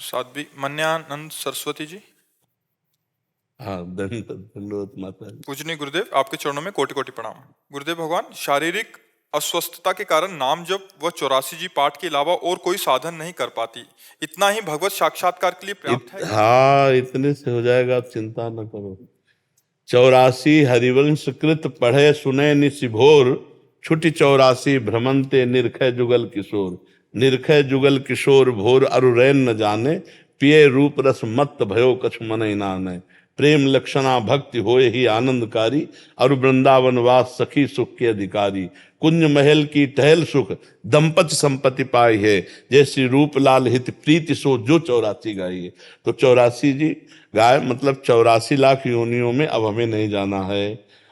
साध्वी मन्यानंद सरस्वती जी। हाँ, धन्यवाद माता जी। पूजनीय गुरुदेव, आपके चरणों में कोटि कोटि प्रणाम। गुरुदेव भगवान, शारीरिक अस्वस्थता के कारण नाम जप व 84 जी पाठ के अलावा और कोई साधन नहीं कर पाती, इतना ही भगवत साक्षात्कार के लिए पर्याप्त है? हाँ, इतने से हो जाएगा, आप चिंता न करो। 84 हरिवंश कृत पढ़े सुने निशिभोर, छुटी 84 भ्रमंते निरखै जुगल किशोर। निरखै जुगल किशोर भोर अरु रैन न जाने, पिए रूप रस मत्त भयो कछु मनहि नानै। प्रेम लक्षणा भक्ति होए ही आनंदकारी, अरु वृंदावन वास सखी सुख के अधिकारी। कुंज महल की टहल सुख दंपति संपत्ति पाई है, जैसी रूप लाल हित प्रीति सो जो 84 गाई है। तो 84 जी गाय मतलब 84 लाख योनियों में अब हमें नहीं जाना है।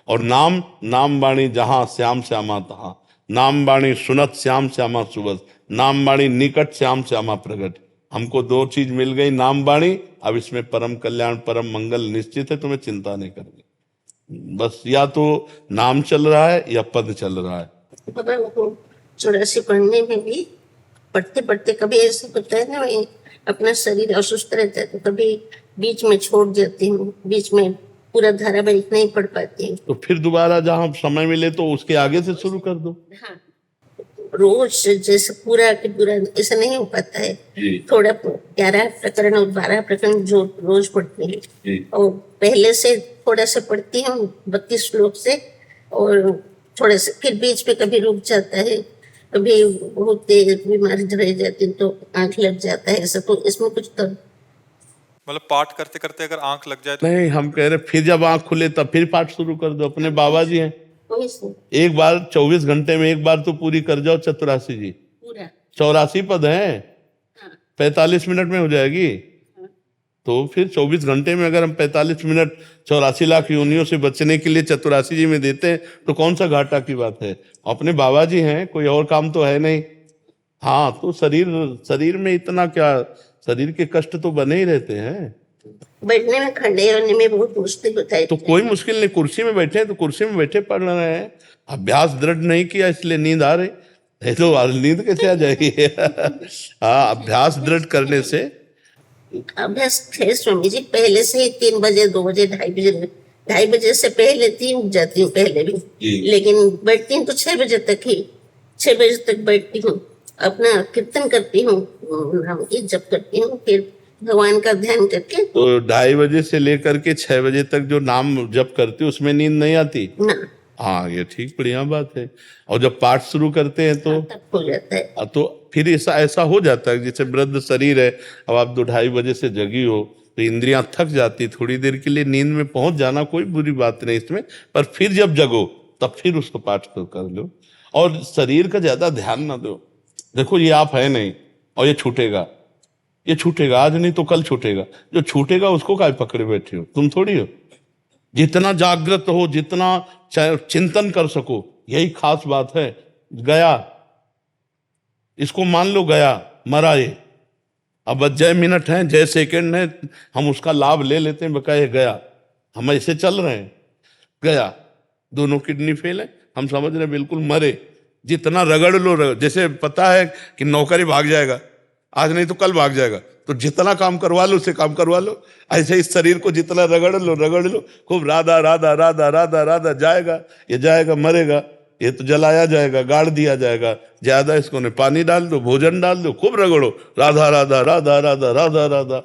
और नाम वाणी जहां श्याम श्यामा तहां, नाम वाणी सुनत श्याम श्यामा सुबस, नाम वाणी निकट श्याम श्यामा प्रगट। हमको दो चीज मिल गई, नाम वाणी, अब इसमें परम कल्याण परम मंगल निश्चित है, तुम्हें चिंता नहीं करनी। बस या तो नाम चल रहा है या पद चल रहा है। 84 पढ़ने में भी पढ़ते पढ़ते कभी ऐसा होता है ना, अपना शरीर असुस्त रहता है तो कभी बीच में छोड़ जाती हूँ, बीच में पूरा धारावाहिक नहीं पढ़ पाती हूँ। तो फिर दोबारा जहाँ समय मिले तो उसके आगे से शुरू कर दो। हाँ, रोज जैसे पूरा के पूरा ऐसा नहीं हो पाता है। थोड़ा 11 प्रकरण और 12 प्रकरण जो रोज पढ़ती हूँ, और पहले से थोड़ा सा पढ़ती हूँ 32 श्लोक से, और थोड़ा सा फिर बीच में कभी रुक जाता है, कभी बहुत तेज बीमारी रह जाती है तो आंख लग जाता है ऐसा। तो इसमें कुछ तो मतलब पाठ करते करते अगर आंख लग जाए तो? नहीं, हम कह रहे फिर जब आंख खुले तब फिर पाठ शुरू कर दो। अपने बाबा जी हैं, एक बार 24 घंटे में एक बार तो पूरी कर जाओ 84 जी। पूरा 84 पद हैं, 45 मिनट में हो जाएगी। तो फिर 24 घंटे में अगर हम 45 मिनट 84 लाख योनियों से बचने के लिए 84 जी में देते हैं तो कौन सा घाटा की बात है। अपने बाबा जी हैं, कोई और काम तो है नहीं। हाँ, तो शरीर में इतना क्या, शरीर के कष्ट तो बने ही रहते हैं। बैठने में खड़े होने में बहुत मुश्किल होता है। तो कोई मुश्किल नहीं, कुर्सी में बैठे तो कुर्सी में बैठे पढ़ रहे हैं। अभ्यास दृढ़ नहीं किया इसलिए नींद आ रही है, तो नींद कैसे आ जाएगी। हाँ, अभ्यास दृढ़ करने से। अभ्यास है स्वामी जी, पहले से ही 3 बजे 2 बजे 2:30 बजे से पहले थी, उठ जाती हूँ पहले भी, लेकिन बैठती हूँ तो 6 बजे तक ही, 6 बजे तक बैठती हूँ, अपना कीर्तन करती हूँ, नाम की जप करती हूँ, फिर भगवान का ध्यान करके। तो 2:30 बजे से लेकर के 6 बजे तक जो नाम जप करते उसमें नींद नहीं आती ना? हाँ, ये ठीक, बढ़िया बात है। और जब पाठ शुरू करते हैं तो तब हो जाता है। तो फिर ऐसा हो जाता है जैसे वृद्ध शरीर है, अब आप 2-2:30 बजे से जगी हो तो इंद्रियां थक जाती, थोड़ी देर के लिए नींद में पहुंच जाना कोई बुरी बात नहीं इसमें, पर फिर जब जगो तब फिर उसको पाठ कर लो। और शरीर का ज्यादा ध्यान ना दो। देखो ये आप है नहीं और ये छूटेगा आज नहीं तो कल छूटेगा। जो छूटेगा उसको काय पकड़े बैठे हो, तुम थोड़ी हो। जितना जागृत हो, जितना चिंतन कर सको, यही खास बात है। गया, इसको मान लो गया, मरा ये, अब जय मिनट है, जय सेकंड है, हम उसका लाभ ले लेते हैं, बकाये गया। हम ऐसे चल रहे हैं, गया, दोनों किडनी फेल है, हम समझ रहे हैं बिल्कुल मरे। जितना रगड़ लो, जैसे पता है कि नौकरी भाग जाएगा, आज नहीं तो कल भाग जाएगा, तो जितना काम करवा लो उसे काम करवा लो। ऐसे इस शरीर को जितना रगड़ लो खूब, राधा राधा राधा राधा राधा, जाएगा ये, जाएगा मरेगा, ये तो जलाया जाएगा, गाड़ दिया जाएगा। ज्यादा इसको ने पानी डाल दो, भोजन डाल दो, खूब रगड़ो, राधा राधा राधा राधा राधा राधा।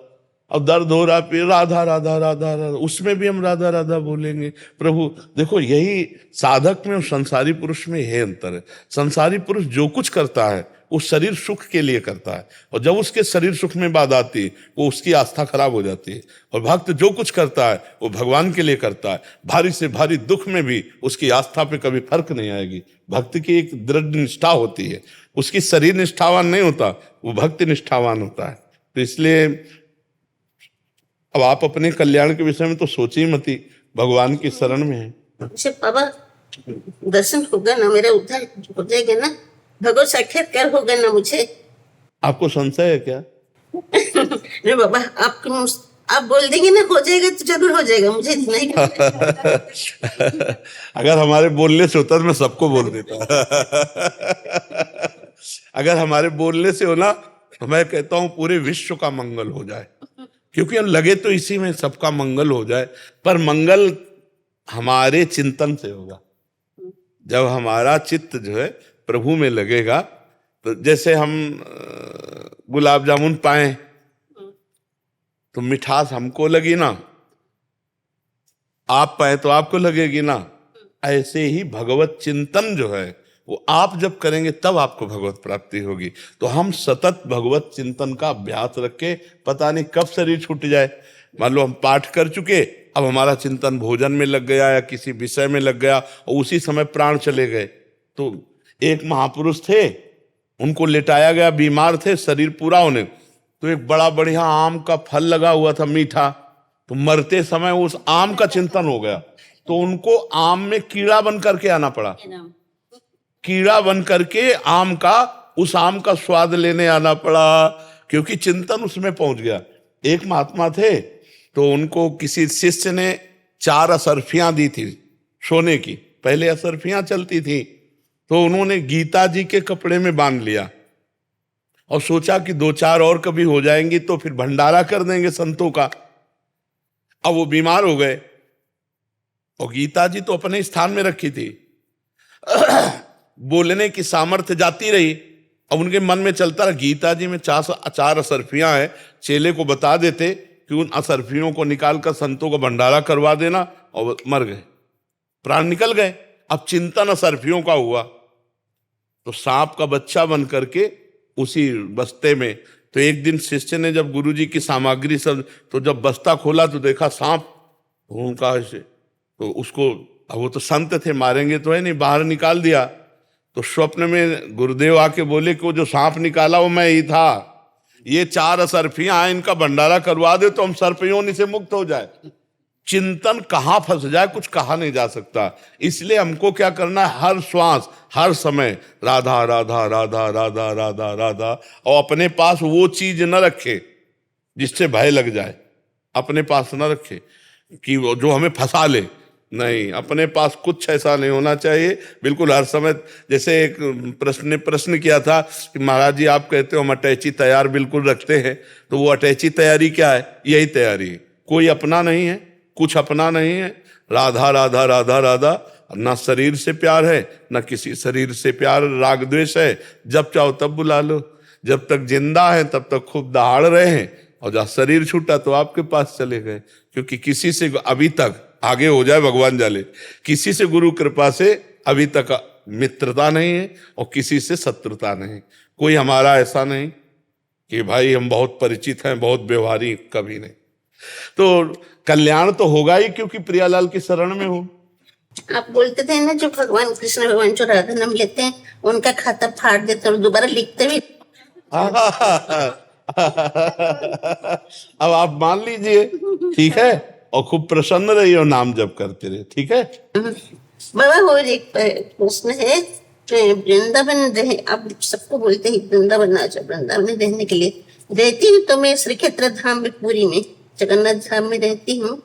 अब दर्द हो रहा, फिर राधा राधा राधा राधा, उसमें भी हम राधा राधा बोलेंगे। प्रभु देखो, यही साधक में और संसारी पुरुष में यह अंतर है। संसारी पुरुष जो कुछ करता है वो शरीर सुख के लिए करता है, और जब उसके शरीर सुख में बात आती है वो उसकी आस्था खराब हो जाती है। और भक्त जो कुछ करता है वो भगवान के लिए करता है। भारी से भारी दुख में भी उसकी आस्था पे कभी फर्क नहीं आएगी। भक्त की एक दृढ़ निष्ठा होती है, उसकी शरीर निष्ठावान नहीं होता, वो भक्ति निष्ठावान होता है। तो इसलिए अब आप अपने कल्याण के विषय में तो सोची मती, भगवान की शरण में है। अच्छा बाबा, दर्शन होगा ना, मेरा उद्धार हो जाएगा ना, भगवत साक्षात्कार होगा ना मुझे? आपको संशय है क्या? नहीं बाबा, आप बोल देंगे ना हो जाएगा तो जरूर हो जाएगा, मुझे इतना ही अगर हमारे बोलने से होता तो मैं सबको बोल देता। अगर हमारे बोलने से हो ना तो मैं कहता हूं पूरे विश्व का मंगल हो जाए, क्योंकि हम लगे तो इसी में सबका मंगल हो जाए, पर मंगल हमारे चिंतन से होगा। जब हमारा चित्त जो है प्रभु में लगेगा, तो जैसे हम गुलाब जामुन पाए तो मिठास हमको लगी ना, आप पाए तो आपको लगेगी ना। ऐसे ही भगवत चिंतन जो है वो आप जब करेंगे तब आपको भगवत प्राप्ति होगी। तो हम सतत भगवत चिंतन का अभ्यास रखे, पता नहीं कब शरीर छूट जाए। मान लो हम पाठ कर चुके, अब हमारा चिंतन भोजन में लग गया या किसी विषय में लग गया और उसी समय प्राण चले गए। तो एक महापुरुष थे, उनको लेटाया गया, बीमार थे, शरीर पूरा होने, तो एक बड़ा बढ़िया आम का फल लगा हुआ था मीठा, तो मरते समय उस आम का चिंतन हो गया, तो उनको आम में कीड़ा बन करके आना पड़ा, कीड़ा बन करके उस आम का स्वाद लेने आना पड़ा, क्योंकि चिंतन उसमें पहुंच गया। एक महात्मा थे, तो उनको किसी शिष्य ने 4 असरफियां दी थी सोने की, पहले असरफियां चलती थी, तो उन्होंने गीता जी के कपड़े में बांध लिया और सोचा कि 2-4 और कभी हो जाएंगी तो फिर भंडारा कर देंगे संतों का। अब वो बीमार हो गए और गीता जी तो अपने स्थान में रखी थी, बोलने की सामर्थ्य जाती रही। अब उनके मन में चलता रहा, गीता जी में 4 असरफियां हैं, चेले को बता देते कि उन असरफियों को निकालकर संतों को भंडारा करवा देना, और मर गए, प्राण निकल गए। अब चिंतन असरफियों का हुआ, तो सांप का बच्चा बन करके उसी बस्ते में, तो एक दिन शिष्य ने जब गुरुजी की सामग्री सब, तो जब बस्ता खोला तो देखा सांप, उनका ऐसे, तो उसको, अब वो तो संत थे, मारेंगे तो है नहीं, बाहर निकाल दिया। तो स्वप्न में गुरुदेव आके बोले कि वो जो सांप निकाला वो मैं ही था, ये 4 असरफियां हैं, इनका भंडारा करवा दे तो हम सर्पयोनि से मुक्त हो जाए। चिंतन कहाँ फंस जाए कुछ कहा नहीं जा सकता। इसलिए हमको क्या करना है, हर श्वास हर समय राधा राधा राधा राधा राधा राधा, और अपने पास वो चीज न रखे जिससे भय लग जाए, अपने पास न रखे कि वो जो हमें फंसा ले, नहीं, अपने पास कुछ ऐसा नहीं होना चाहिए बिल्कुल हर समय। जैसे एक प्रश्न किया था कि महाराज जी आप कहते हो हम अटैची तैयार बिल्कुल रखते हैं, तो वो अटैची तैयारी क्या है, यही तैयारी है, कोई अपना नहीं है, कुछ अपना नहीं है, राधा राधा राधा राधा, ना शरीर से प्यार है ना किसी शरीर से प्यार, राग द्वेष है, जब चाहो तब बुला लो, जब तक जिंदा है तब तक खूब दहाड़ रहे हैं, और जब शरीर छूटा तो आपके पास चले गए। क्योंकि किसी से अभी तक, आगे हो जाए भगवान जाले, किसी से गुरु कृपा से अभी तक मित्रता नहीं है और किसी से शत्रुता नहीं, कोई हमारा ऐसा नहीं कि भाई हम बहुत परिचित हैं, बहुत व्यवहारी, कभी नहीं। तो कल्याण तो होगा ही, क्योंकि प्रियालाल की शरण में हो। आप बोलते थे ना, जो भगवान कृष्ण भगवान जो राधा नाम लेते हैं उनका खाता फाड़ देते और दोबारा लिखते भी। अब आप मान लीजिए, ठीक है, और खूब प्रसन्न रहिए और नाम जप करते रहे, ठीक है। बाबा और एक प्रश्न है, वृंदावन रहे, आप सबको बोलते हैं वृंदावन आ जाओ, वृंदावन रहने के लिए रहती हूँ, तो मैं श्री क्षेत्र धाम में, पुरी में, जगन्नाथ धाम में रहती हूँ,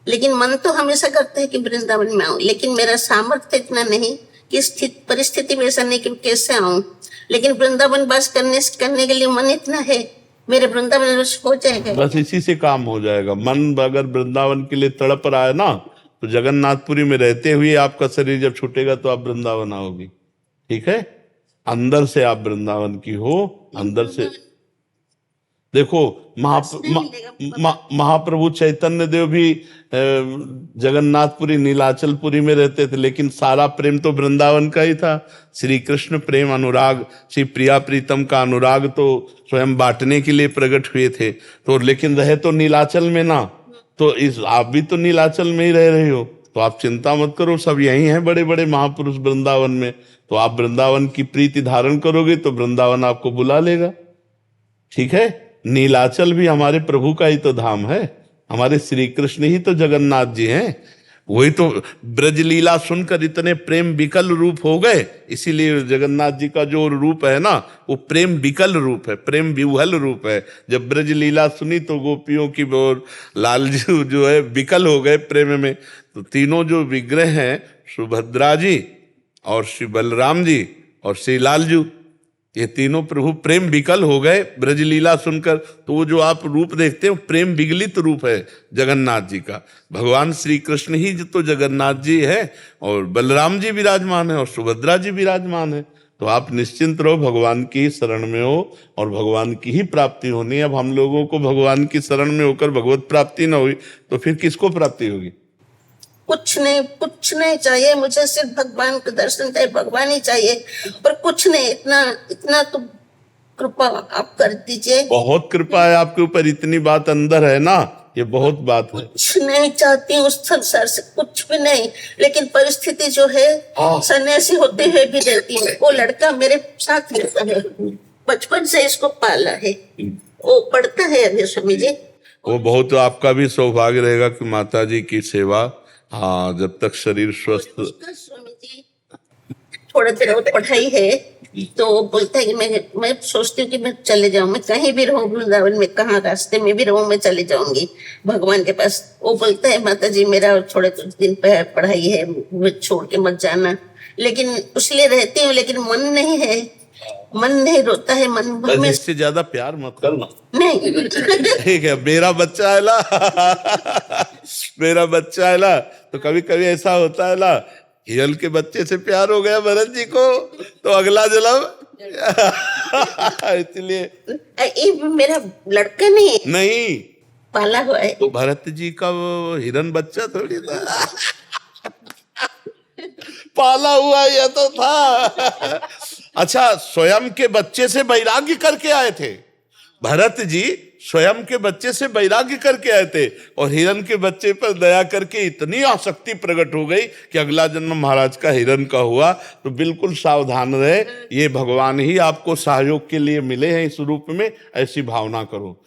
लेकिन मन तो हमेशा करता है कि वृंदावन में आऊं, लेकिन मेरा सामर्थ्य इतना नहीं कि परिस्थिति में ऐसा नहीं कि कैसे आऊं, लेकिन वृंदावन वास करने के लिए मन इतना है, मेरे वृंदावन वास हो जाएगा। बस इसी से काम हो जाएगा। मन अगर वृंदावन के लिए तड़प रहा है ना, तो जगन्नाथपुरी में रहते हुए आपका शरीर जब छूटेगा तो आप वृंदावन आओगी, ठीक है। अंदर से आप वृंदावन की हो, अंदर से देखो। महाप्रभु चैतन्य देव भी जगन्नाथपुरी नीलाचलपुरी में रहते थे, लेकिन सारा प्रेम तो वृंदावन का ही था। श्री कृष्ण प्रेम अनुराग, श्री प्रिया प्रीतम का अनुराग तो स्वयं बांटने के लिए प्रकट हुए थे, तो लेकिन रहे तो नीलाचल में ना, तो आप भी तो नीलाचल में ही रह रहे हो, तो आप चिंता मत करो, सब यही हैं बड़े बड़े महापुरुष वृंदावन में। तो आप वृंदावन की प्रीति धारण करोगे तो वृंदावन आपको बुला लेगा, ठीक है। नीलाचल भी हमारे प्रभु का ही तो धाम है, हमारे श्री कृष्ण ही तो जगन्नाथ जी हैं, वही तो ब्रजलीला सुनकर इतने प्रेम विकल रूप हो गए। इसीलिए जगन्नाथ जी का जो रूप है ना, वो प्रेम विकल रूप है, प्रेम विह्वल रूप है। जब ब्रजलीला सुनी तो गोपियों की और लालजू जो है विकल हो गए प्रेम में। तो तीनों जो विग्रह हैं, सुभद्रा जी और श्री बलराम जी और श्री लालजू, ये तीनों प्रभु प्रेम विकल हो गए ब्रजलीला सुनकर। तो वो जो आप रूप देखते हैं वो प्रेम विगलित रूप है जगन्नाथ जी का। भगवान श्री कृष्ण ही तो जगन्नाथ जी है, और बलराम जी विराजमान है, और सुभद्रा जी विराजमान है। तो आप निश्चिंत रहो, भगवान की शरण में हो और भगवान की ही प्राप्ति होनी है। अब हम लोगों को भगवान की शरण में होकर भगवत प्राप्ति ना हुई तो फिर किसको प्राप्ति होगी? कुछ नहीं चाहिए मुझे, सिर्फ भगवान का दर्शन चाहिए, भगवान ही चाहिए, पर कुछ नहीं। इतना तो कृपा आप कर दीजिए। बहुत कृपा है आपके ऊपर, इतनी बात अंदर है ना, ये बहुत बात है। कुछ नहीं चाहती हूँ उस संसार से, कुछ भी नहीं, लेकिन परिस्थिति जो है सन्यासी होते हुए भी रहती है। वो लड़का मेरे साथ रहता है, बचपन से इसको पाला है, वो पढ़ता है अभी स्वामी जी। वो बहुत आपका भी सौभाग्य रहेगा कि माता जी की सेवा, हाँ, जब तक शरीर स्वस्थ। स्वामी जी थोड़ा देर और पढ़ाई है तो बोलता है कि मैं सोचती हूँ कि मैं चले जाऊं, मैं कहीं भी रहूं, वृंदावन में कहाँ रास्ते में भी रहूं, मैं चले जाऊंगी भगवान के पास। वो बोलता है माता जी मेरा थोड़े कुछ दिन पढ़ाई है, मैं छोड़ के मत जाना। लेकिन इसलिए रहती हूँ, लेकिन मन नहीं है, मन नहीं रोता है, मन में इससे ज्यादा प्यार मत करना। नहीं। ठीक है, मेरा बच्चा है ना मेरा बच्चा है ना, तो कभी कभी ऐसा होता है ना, हिरल के बच्चे से प्यार हो गया भरत जी को तो अगला जन्म इसलिए ये मेरा लड़का नहीं पाला हुआ है। तो भरत जी का वो हिरन बच्चा थोड़ी था पाला हुआ ये तो था। अच्छा, स्वयं के बच्चे से वैराग्य करके आए थे भरत जी, स्वयं के बच्चे से वैराग्य करके आए थे, और हिरन के बच्चे पर दया करके इतनी आसक्ति प्रकट हो गई कि अगला जन्म महाराज का हिरन का हुआ। तो बिल्कुल सावधान रहे, ये भगवान ही आपको सहयोग के लिए मिले हैं इस रूप में, ऐसी भावना करो।